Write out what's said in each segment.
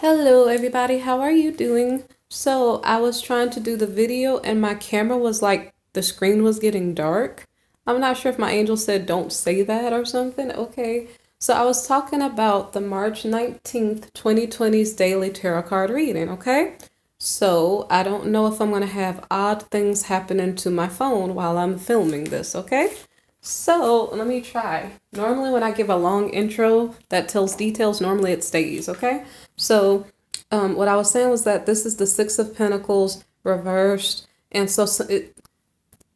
Hello everybody, how are you doing? So I was trying to do the video and my camera was like the screen was getting dark. I'm not sure if my angel said don't say that or something. Okay. So I was talking about the March 19th, 2020's daily tarot card reading, okay? So I don't know if I'm gonna have odd things happening to my phone while I'm filming this, okay? So let me try. Normally when I give a long intro that tells details, normally it stays, okay? So what I was saying was that this is the Six of Pentacles reversed. And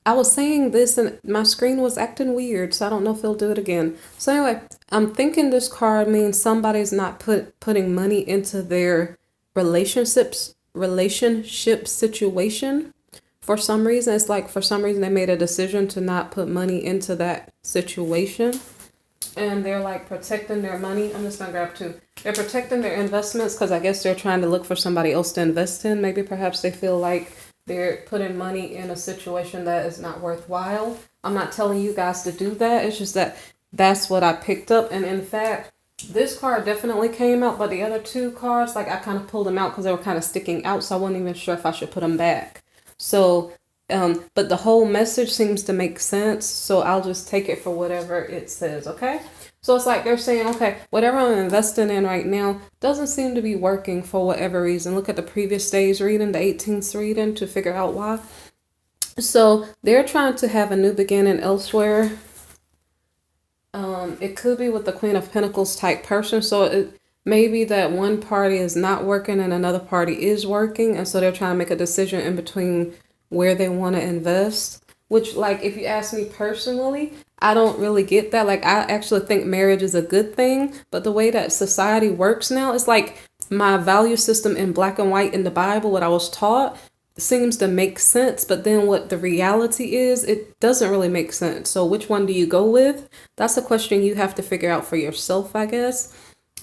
I was saying this and my screen was acting weird, so I don't know if it'll do it again. So anyway, I'm thinking this card means somebody's not putting money into their relationship situation. For some reason, it's like for some reason they made a decision to not put money into that situation. And they're like protecting their money. I'm just gonna grab two. They're protecting their investments because I guess they're trying to look for somebody else to invest in. Maybe perhaps they feel like they're putting money in a situation that is not worthwhile. I'm not telling you guys to do that. It's just that that's what I picked up. And in fact, this card definitely came out, but the other two cards, like I kind of pulled them out because they were kind of sticking out. So I wasn't even sure if I should put them back. So, but the whole message seems to make sense. So I'll just take it for whatever it says. Okay. So it's like they're saying, okay, whatever I'm investing in right now doesn't seem to be working for whatever reason. Look at the previous day's reading, the 18th reading, to figure out why. So they're trying to have a new beginning elsewhere. It could be with the Queen of Pentacles type person. So it may be that one party is not working and another party is working. And so they're trying to make a decision in between where they want to invest. Which, like, if you ask me personally, I don't really get that. Like, I actually think marriage is a good thing. But the way that society works now, it's like my value system in black and white in the Bible, what I was taught, seems to make sense. But then what the reality is, it doesn't really make sense. So which one do you go with? That's a question you have to figure out for yourself, I guess.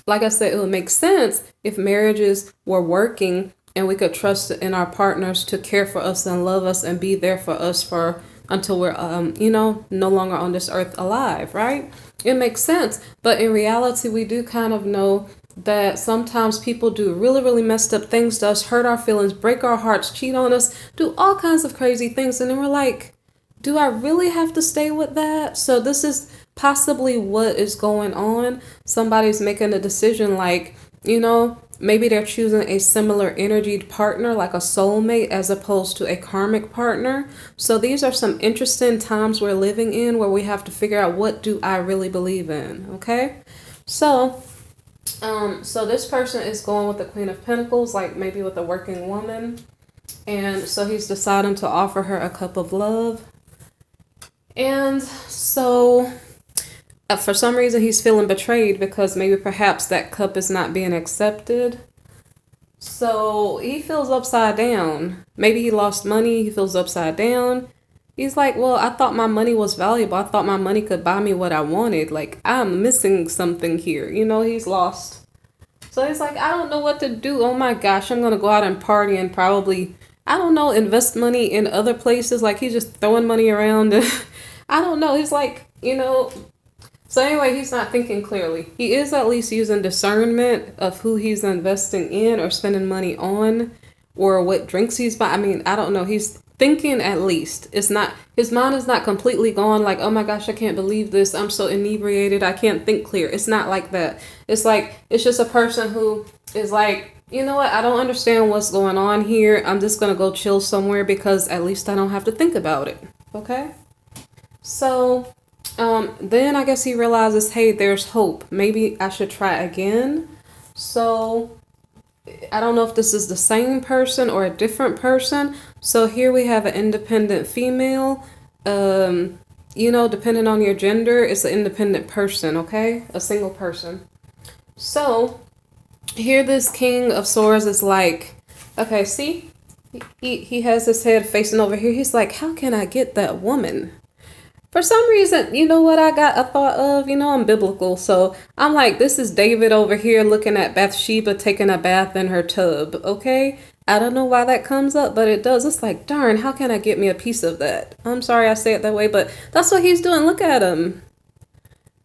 Like I said, it would make sense if marriages were working and we could trust in our partners to care for us and love us and be there for us for until we're no longer on this earth alive, right? It makes sense. But in reality, we do kind of know that sometimes people do really, really messed up things to us, hurt our feelings, break our hearts, cheat on us, do all kinds of crazy things. And then we're like, do I really have to stay with that? So this is possibly what is going on. Somebody's making a decision like, maybe they're choosing a similar energied partner, like a soulmate, as opposed to a karmic partner. So these are some interesting times we're living in where we have to figure out, what do I really believe in? Okay. So this person is going with the Queen of Pentacles, like maybe with a working woman. And so he's deciding to offer her a cup of love. And so for some reason he's feeling betrayed because maybe perhaps that cup is not being accepted. So he feels upside down. Maybe he lost money. He feels upside down. He's like, well, I thought my money was valuable. I thought my money could buy me what I wanted. Like, I'm missing something here. He's lost. So he's like, I don't know what to do. Oh my gosh, I'm going to go out and party and probably, I don't know, invest money in other places. Like, he's just throwing money around. I don't know. He's like, So anyway, he's not thinking clearly. He is at least using discernment of who he's investing in or spending money on or what drinks he's buying. I mean, I don't know. He's thinking at least. It's not, his mind is not completely gone like, oh my gosh, I can't believe this. I'm so inebriated. I can't think clear. It's not like that. It's like, it's just a person who is like, you know what? I don't understand what's going on here. I'm just going to go chill somewhere because at least I don't have to think about it. Okay? So then I guess he realizes, hey, there's hope. Maybe I should try again. So I don't know if this is the same person or a different person. So here we have an independent female. Depending on your gender, it's an independent person, okay? A single person. So here this King of Swords is like, okay, see? He has his head facing over here. He's like, how can I get that woman? For some reason, you know what I got a thought of? I'm biblical. So I'm like, this is David over here looking at Bathsheba taking a bath in her tub. Okay. I don't know why that comes up, but it does. It's like, darn, how can I get me a piece of that? I'm sorry I say it that way, but that's what he's doing. Look at him.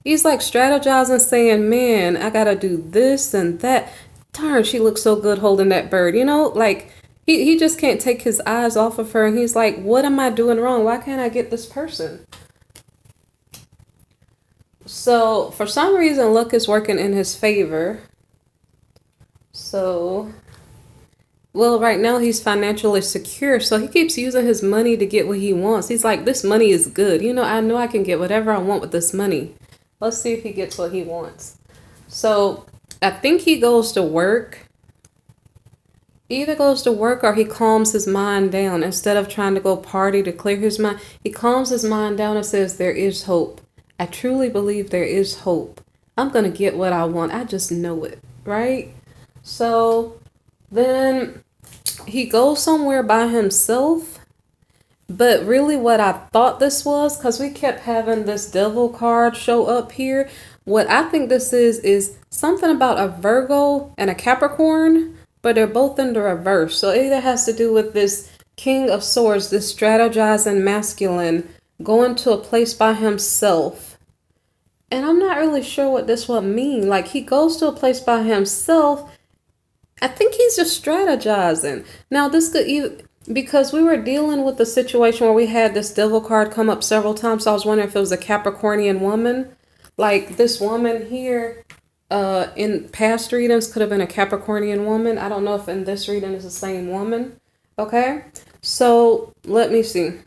He's like strategizing, saying, man, I got to do this and that. darn, she looks so good holding that bird. You know, like he just can't take his eyes off of her. And he's like, what am I doing wrong? Why can't I get this person? So for some reason, luck is working in his favor. So, well, right now he's financially secure. So he keeps using his money to get what he wants. He's like, this money is good. You know I can get whatever I want with this money. Let's see if he gets what he wants. So I think he goes to work. Either goes to work or he calms his mind down. Instead of trying to go party to clear his mind, he calms his mind down and says, there is hope. I truly believe there is hope. I'm going to get what I want. I just know it, right? So then he goes somewhere by himself. But really what I thought this was, because we kept having this devil card show up here. What I think this is something about a Virgo and a Capricorn, but they're both in the reverse. So it either has to do with this King of Swords, this strategizing masculine, going to a place by himself. And I'm not really sure what this would mean. Like, he goes to a place by himself. I think he's just strategizing. Now, this could either, because we were dealing with the situation where we had this devil card come up several times. So I was wondering if it was a Capricornian woman. Like this woman here in past readings could have been a Capricornian woman. I don't know if in this reading is the same woman. Okay. So let me see.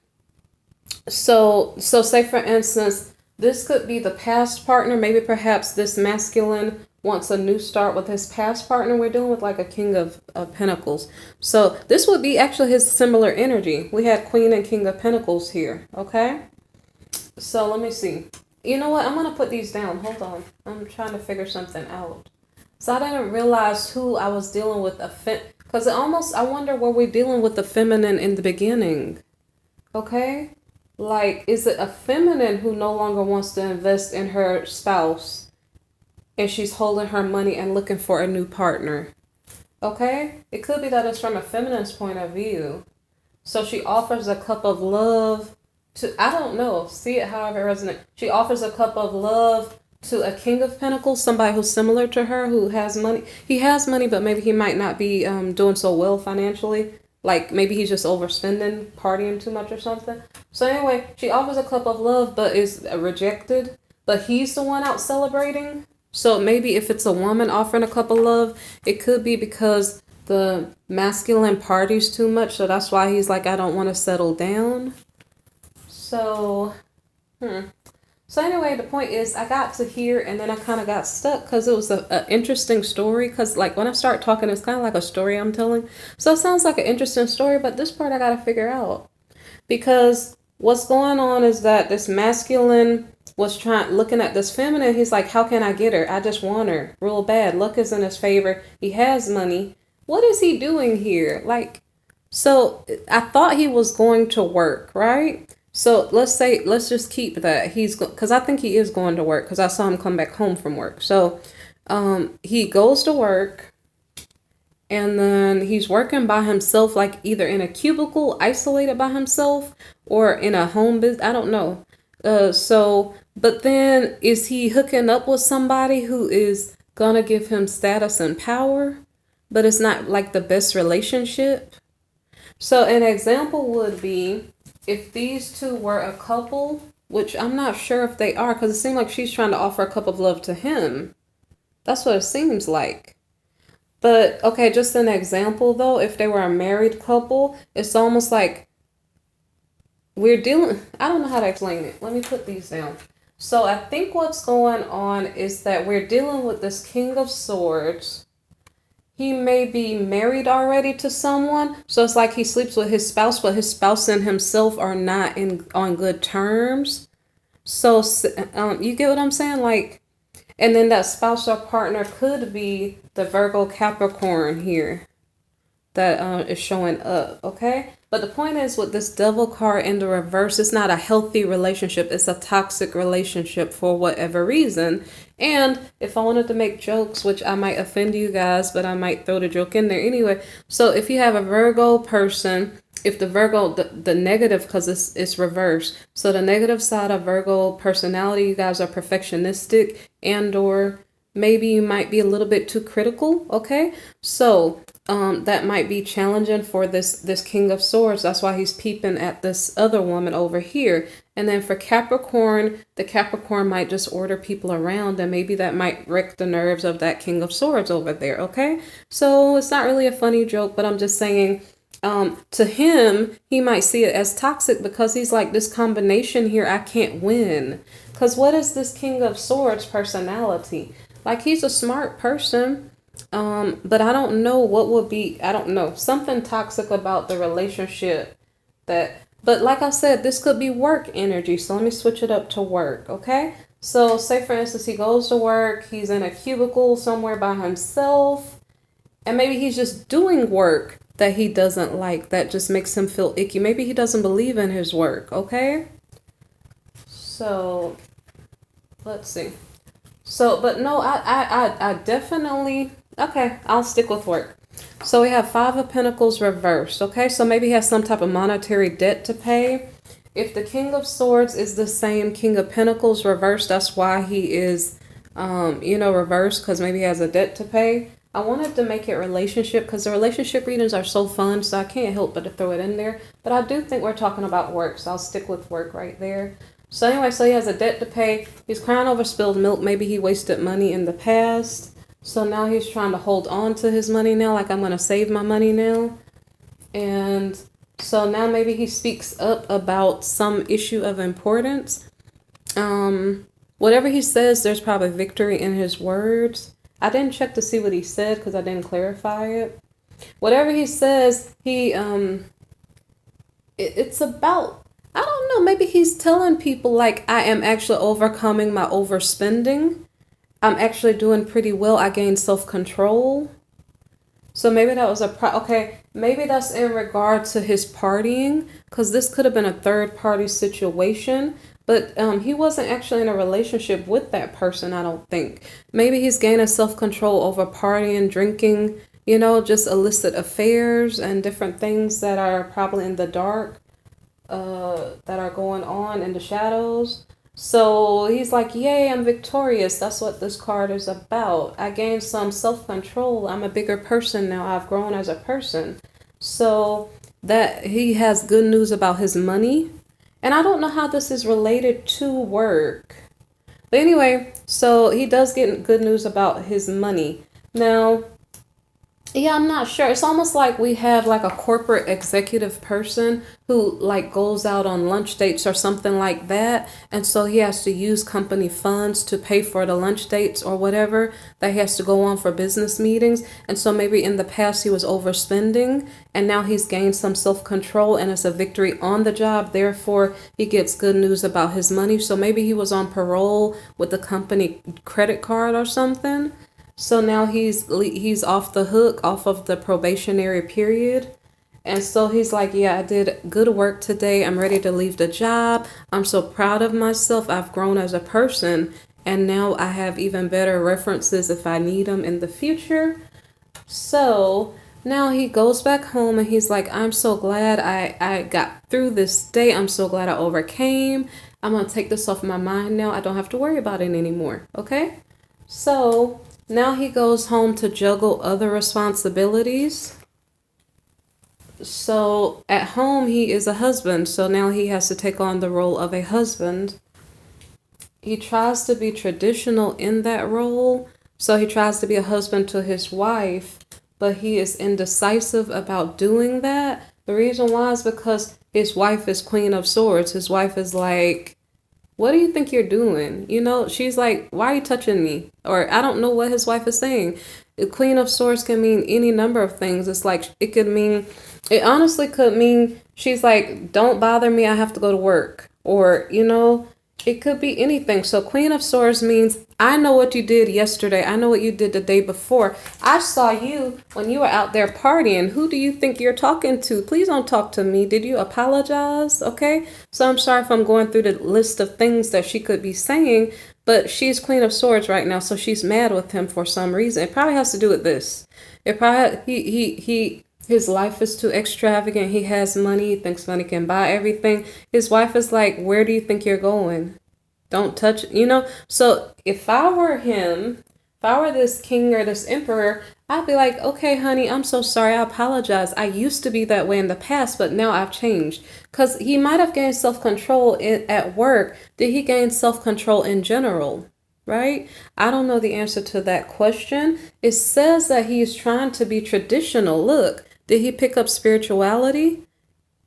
So say for instance, this could be the past partner. Maybe perhaps this masculine wants a new start with his past partner. We're dealing with like a King of Pentacles. So this would be actually his similar energy. We had Queen and King of Pentacles here. Okay. So let me see. You know what? I'm going to put these down. Hold on. I'm trying to figure something out. So I didn't realize who I was dealing with. Because I wonder, were we dealing with the feminine in the beginning? Okay. Like, is it a feminine who no longer wants to invest in her spouse and she's holding her money and looking for a new partner? Okay. It could be that it's from a feminine's point of view. So she offers a cup of love to, I don't know, see it however it resonates. She offers a cup of love to a King of Pentacles, somebody who's similar to her, who has money. He has money, but maybe he might not be doing so well financially. Like maybe he's just overspending, partying too much or something. So anyway, she offers a cup of love, but is rejected. But he's the one out celebrating. So maybe if it's a woman offering a cup of love, it could be because the masculine parties too much. So that's why he's like, I don't want to settle down. So, So anyway, the point is I got to here and then I kind of got stuck because it was an interesting story. Because like when I start talking, it's kind of like a story I'm telling. So it sounds like an interesting story, but this part I got to figure out. Because what's going on is that this masculine was looking at this feminine. He's like, how can I get her? I just want her real bad. Luck is in his favor. He has money. What is he doing here? Like, so I thought he was going to work, right? So let's just keep that. Because I think he is going to work because I saw him come back home from work. So he goes to work and then he's working by himself, like either in a cubicle, isolated by himself, or in a home business. I don't know. But then is he hooking up with somebody who is gonna give him status and power, but it's not like the best relationship? So an example would be if these two were a couple, which I'm not sure if they are, because it seemed like she's trying to offer a cup of love to him. That's what it seems like. But, okay, just an example, though, if they were a married couple, it's almost like we're dealing, I don't know how to explain it. Let me put these down. So I think what's going on is that we're dealing with this King of Swords. He may be married already to someone. So it's like he sleeps with his spouse, but his spouse and himself are not on good terms. So you get what I'm saying? Like, and then that spouse or partner could be the Virgo Capricorn here that is showing up, okay? But the point is with this devil card in the reverse, it's not a healthy relationship. It's a toxic relationship for whatever reason. And if I wanted to make jokes, which I might offend you guys, but I might throw the joke in there anyway. So if you have a Virgo person, if the Virgo, the negative, because it's reverse. So the negative side of Virgo personality, you guys are perfectionistic and or maybe you might be a little bit too critical. Okay, so that might be challenging for this King of Swords. That's why he's peeping at this other woman over here. And then for Capricorn, the Capricorn might just order people around, and maybe that might wreck the nerves of that King of Swords over there. Okay, so it's not really a funny joke, but I'm just saying, to him, he might see it as toxic because he's like, this combination here, I can't win. Because what is this King of Swords personality? Like, he's a smart person, but I don't know what would be, I don't know, something toxic about the relationship that, but like I said, this could be work energy. So let me switch it up to work, okay? So say, for instance, he goes to work, he's in a cubicle somewhere by himself, and maybe he's just doing work that he doesn't like, that just makes him feel icky. Maybe he doesn't believe in his work, okay? So let's see. So, but no, I definitely, okay, I'll stick with work. So we have Five of Pentacles reversed, okay? So maybe he has some type of monetary debt to pay. If the King of Swords is the same King of Pentacles reversed, that's why he is, reversed, because maybe he has a debt to pay. I wanted to make it relationship because the relationship readings are so fun, so I can't help but to throw it in there. But I do think we're talking about work, so I'll stick with work right there. So anyway, so he has a debt to pay. He's crying over spilled milk. Maybe he wasted money in the past. So now he's trying to hold on to his money now, like, I'm going to save my money now. And so now maybe he speaks up about some issue of importance. Whatever he says, there's probably victory in his words. I didn't check to see what he said because I didn't clarify it. Whatever he says, it's about, I don't know, maybe he's telling people, like, I am actually overcoming my overspending. I'm actually doing pretty well. I gained self-control. So maybe that was okay, maybe that's in regard to his partying, because this could have been a third-party situation. But he wasn't actually in a relationship with that person, I don't think. Maybe he's gaining self-control over partying, drinking, just illicit affairs and different things that are probably in the dark, that are going on in the shadows. So he's like, yay, I'm victorious. That's what this card is about. I gained some self-control. I'm a bigger person now. I've grown as a person. So that he has good news about his money. And I don't know how this is related to work. But anyway, so he does get good news about his money. Now, yeah, I'm not sure. It's almost like we have like a corporate executive person who like goes out on lunch dates or something like that. And so he has to use company funds to pay for the lunch dates or whatever that he has to go on for business meetings. And so maybe in the past he was overspending and now he's gained some self-control and it's a victory on the job. Therefore, he gets good news about his money. So maybe he was on parole with the company credit card or something. So now he's off the hook, off of the probationary period. And so he's like, yeah, I did good work today. I'm ready to leave the job. I'm so proud of myself. I've grown as a person. And now I have even better references if I need them in the future. So now he goes back home and he's like, I'm so glad I got through this day. I'm so glad I overcame. I'm going to take this off my mind now. I don't have to worry about it anymore. Okay? So now he goes home to juggle other responsibilities. So at home, he is a husband. So now he has to take on the role of a husband. He tries to be traditional in that role. So he tries to be a husband to his wife, but he is indecisive about doing that. The reason why is because his wife is Queen of Swords. His wife is like, what do you think you're doing? She's like, why are you touching me? Or I don't know what his wife is saying. The Queen of Swords can mean any number of things. It's like, it honestly could mean she's like, don't bother me. I have to go to work. Or, it could be anything. So Queen of Swords means, I know what you did yesterday. I know what you did the day before. I saw you when you were out there partying. Who do you think you're talking to? Please don't talk to me. Did you apologize? Okay. So I'm sorry if I'm going through the list of things that she could be saying, but she's Queen of Swords right now. So she's mad with him for some reason. It probably has to do with this. It probably, his life is too extravagant. He has money. He thinks money can buy everything. His wife is like, where do you think you're going? Don't touch, So if I were him, if I were this king or this emperor, I'd be like, okay, honey, I'm so sorry. I apologize. I used to be that way in the past, but now I've changed. Because he might have gained self-control at work. Did he gain self-control in general? Right? I don't know the answer to that question. It says that he's trying to be traditional. Look, did he pick up spirituality?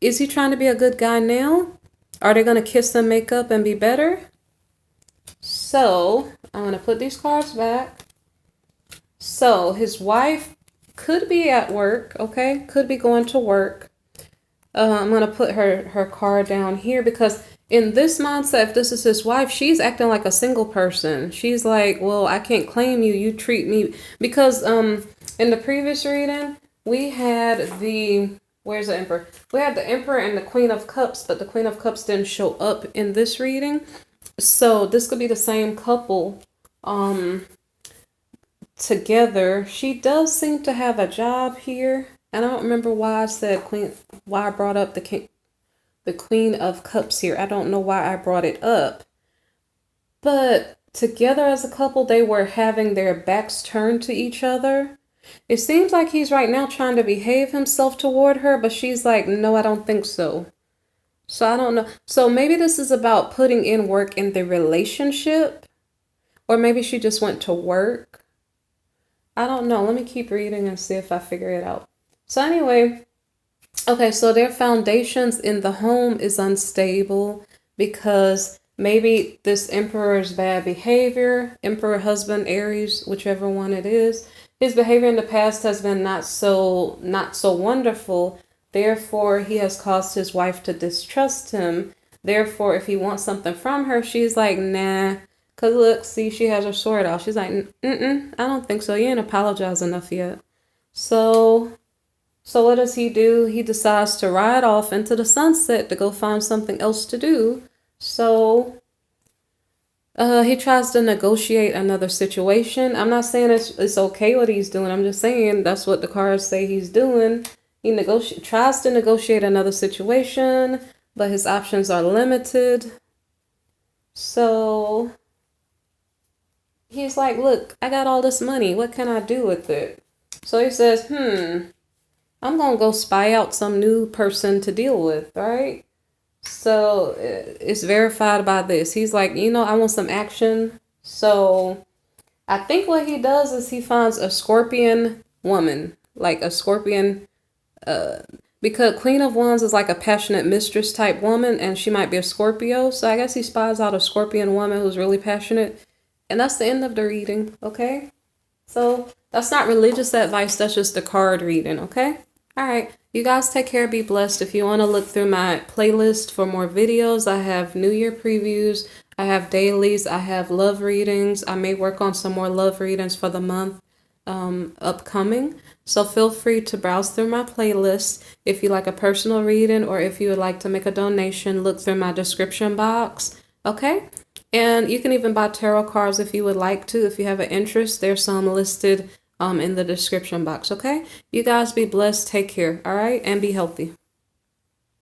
Is he trying to be a good guy now? Are they going to kiss and make up and be better? So I'm going to put these cards back. So his wife could be at work, okay? Could be going to work. I'm going to put her card down here because in this mindset, if this is his wife, she's acting like a single person. She's like, well, I can't claim you. You treat me because in the previous reading, we had where's the Emperor? We had the Emperor and the Queen of Cups, but the Queen of Cups didn't show up in this reading. So this could be the same couple together. She does seem to have a job here. And I don't remember why I said why I brought up the Queen of Cups here. I don't know why I brought it up. But together as a couple, they were having their backs turned to each other. It seems like he's right now trying to behave himself toward her, but she's like, no, I don't think so. So I don't know. So maybe this is about putting in work in the relationship, or maybe she just went to work. I don't know. Let me keep reading and see if I figure it out. So anyway, okay, so their foundations in the home is unstable because maybe this Emperor's bad behavior, Emperor husband, Aries, whichever one it is, his behavior in the past has been not so wonderful. Therefore, he has caused his wife to distrust him. Therefore, if he wants something from her, she's like, nah. Because look, see, she has her sword out. She's like, I don't think so. You ain't apologized enough yet. So what does he do? He decides to ride off into the sunset to go find something else to do. So he tries to negotiate another situation. I'm not saying it's okay what he's doing. I'm just saying that's what the cards say he's doing. He tries to negotiate another situation, but his options are limited. So he's like, look, I got all this money. What can I do with it? So he says, I'm going to go spy out some new person to deal with, right? So it's verified by this. He's like, I want some action. So I think what he does is he finds a Scorpion woman, like a Scorpion, because Queen of Wands is like a passionate mistress type woman, and she might be a Scorpio. So I guess he spies out a Scorpion woman who's really passionate. And that's the end of the reading, okay? So that's not religious advice. That's just the card reading, okay? All right. You guys take care. Be blessed. If you want to look through my playlist for more videos, I have New Year previews. I have dailies. I have love readings. I may work on some more love readings for the month upcoming. So feel free to browse through my playlist. If you like a personal reading or if you would like to make a donation, look through my description box. Okay? And you can even buy tarot cards if you would like to. If you have an interest, there's some listed in the description box. Okay? You guys be blessed. Take care. All right? And be healthy.